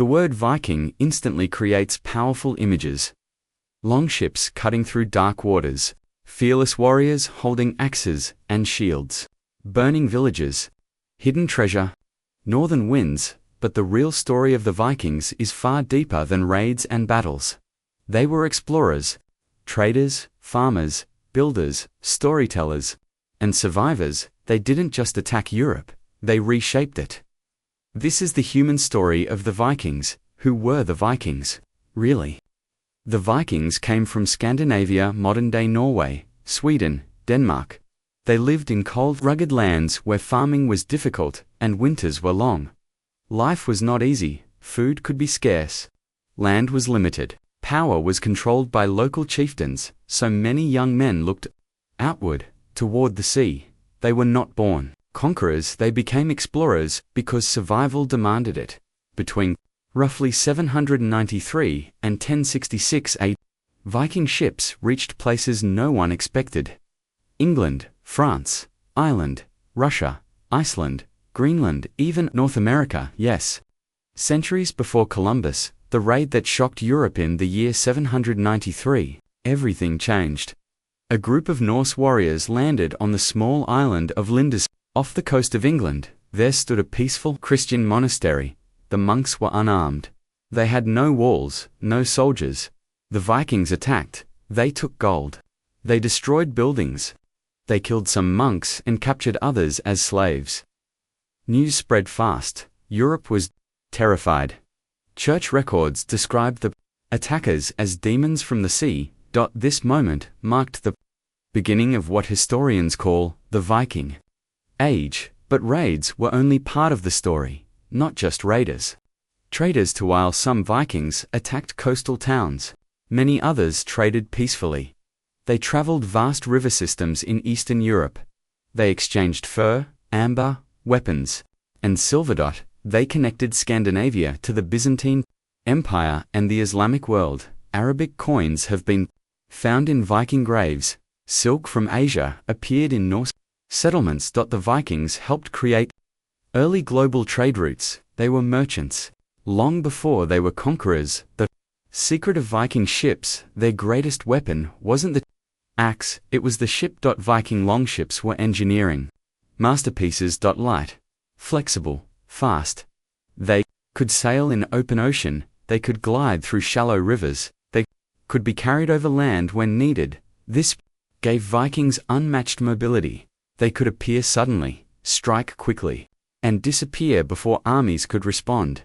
The word Viking instantly creates powerful images. Longships cutting through dark waters, fearless warriors holding axes and shields, burning villages, hidden treasure, northern winds. But the real story of the Vikings is far deeper than raids and battles. They were explorers, traders, farmers, builders, storytellers, and survivors. They didn't just attack Europe, they reshaped it. This is the human story of the Vikings. Who were the Vikings, really? The Vikings came from Scandinavia, modern-day Norway, Sweden, Denmark. They lived in cold, rugged lands where farming was difficult and winters were long. Life was not easy, food could be scarce, land was limited, power was controlled by local chieftains, so many young men looked outward, toward the sea. They were not born conquerors, they became explorers because survival demanded it. Between roughly 793 and 1066 AD, Viking ships reached places no one expected. England, France, Ireland, Russia, Iceland, Greenland, even North America, yes. Centuries before Columbus, the raid that shocked Europe in the year 793, everything changed. A group of Norse warriors landed on the small island of Lindis, off the coast of England. There stood a peaceful Christian monastery. The monks were unarmed. They had no walls, no soldiers. The Vikings attacked. They took gold. They destroyed buildings. They killed some monks and captured others as slaves. News spread fast. Europe was terrified. Church records described the attackers as demons from the sea. This moment marked the beginning of what historians call the Viking Age, but raids were only part of the story, not just raiders. Traders too. While some Vikings attacked coastal towns, many others traded peacefully. They traveled vast river systems in Eastern Europe. They exchanged fur, amber, weapons, and silver. They connected Scandinavia to the Byzantine Empire and the Islamic world. Arabic coins have been found in Viking graves. Silk from Asia appeared in Norse settlements. The Vikings helped create early global trade routes. They were merchants long before they were conquerors. The secret of Viking ships, their greatest weapon, wasn't the axe, it was the ship. Viking longships were engineering masterpieces. Light, flexible, fast. They could sail in open ocean, they could glide through shallow rivers, they could be carried over land when needed. This gave Vikings unmatched mobility. They could appear suddenly, strike quickly, and disappear before armies could respond.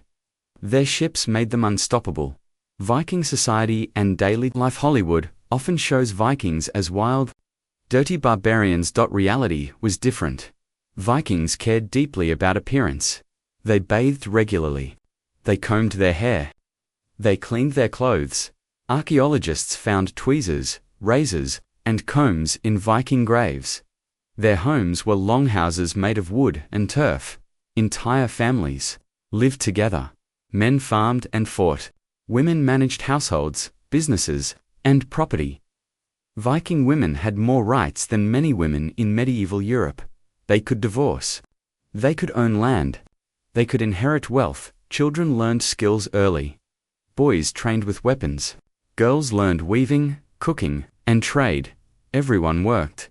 Their ships made them unstoppable. Viking society and daily life. Hollywood often shows Vikings as wild, dirty barbarians. Reality was different. Vikings cared deeply about appearance. They bathed regularly. They combed their hair. They cleaned their clothes. Archaeologists found tweezers, razors, and combs in Viking graves. Their homes were longhouses made of wood and turf. Entire families lived together. Men farmed and fought. Women managed households, businesses, and property. Viking women had more rights than many women in medieval Europe. They could divorce. They could own land. They could inherit wealth. Children learned skills early. Boys trained with weapons. Girls learned weaving, cooking, and trade. Everyone worked.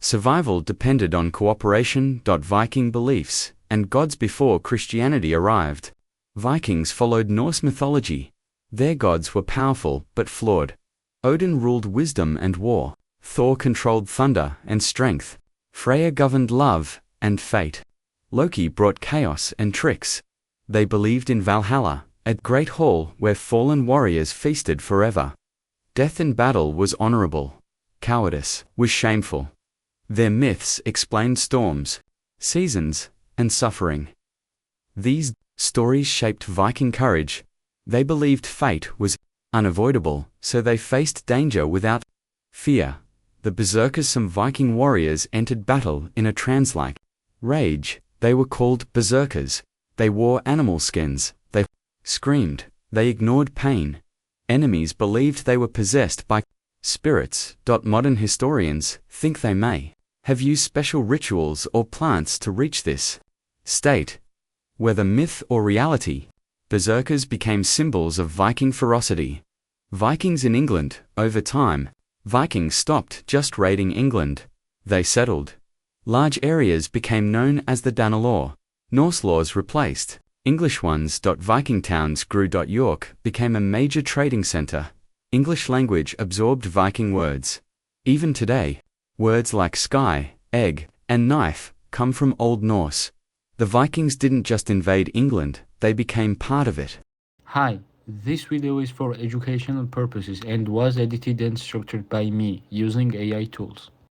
Survival depended on cooperation. Viking beliefs and gods. Before Christianity arrived, Vikings followed Norse mythology. Their gods were powerful but flawed. Odin ruled wisdom and war. Thor controlled thunder and strength. Freya governed love and fate. Loki brought chaos and tricks. They believed in Valhalla, a great hall where fallen warriors feasted forever. Death in battle was honorable. Cowardice was shameful. Their myths explained storms, seasons, and suffering. These stories shaped Viking courage. They believed fate was unavoidable, so they faced danger without fear. The berserkers. Some Viking warriors entered battle in a trance-like rage. They were called berserkers. They wore animal skins. They screamed. They ignored pain. Enemies believed they were possessed by spirits. Modern historians think they may have used special rituals or plants to reach this state. Whether myth or reality, Berserkers became symbols of Viking ferocity. Vikings in England. Over time, Vikings stopped just raiding England. They settled. Large areas became known as the Danelaw. Norse laws replaced English ones. Viking towns grew. York became a major trading center. English language absorbed Viking words. Even today, words like sky, egg, and knife come from Old Norse. The Vikings didn't just invade England, they became part of it. Hi, this video is for educational purposes and was edited and structured by me using AI tools.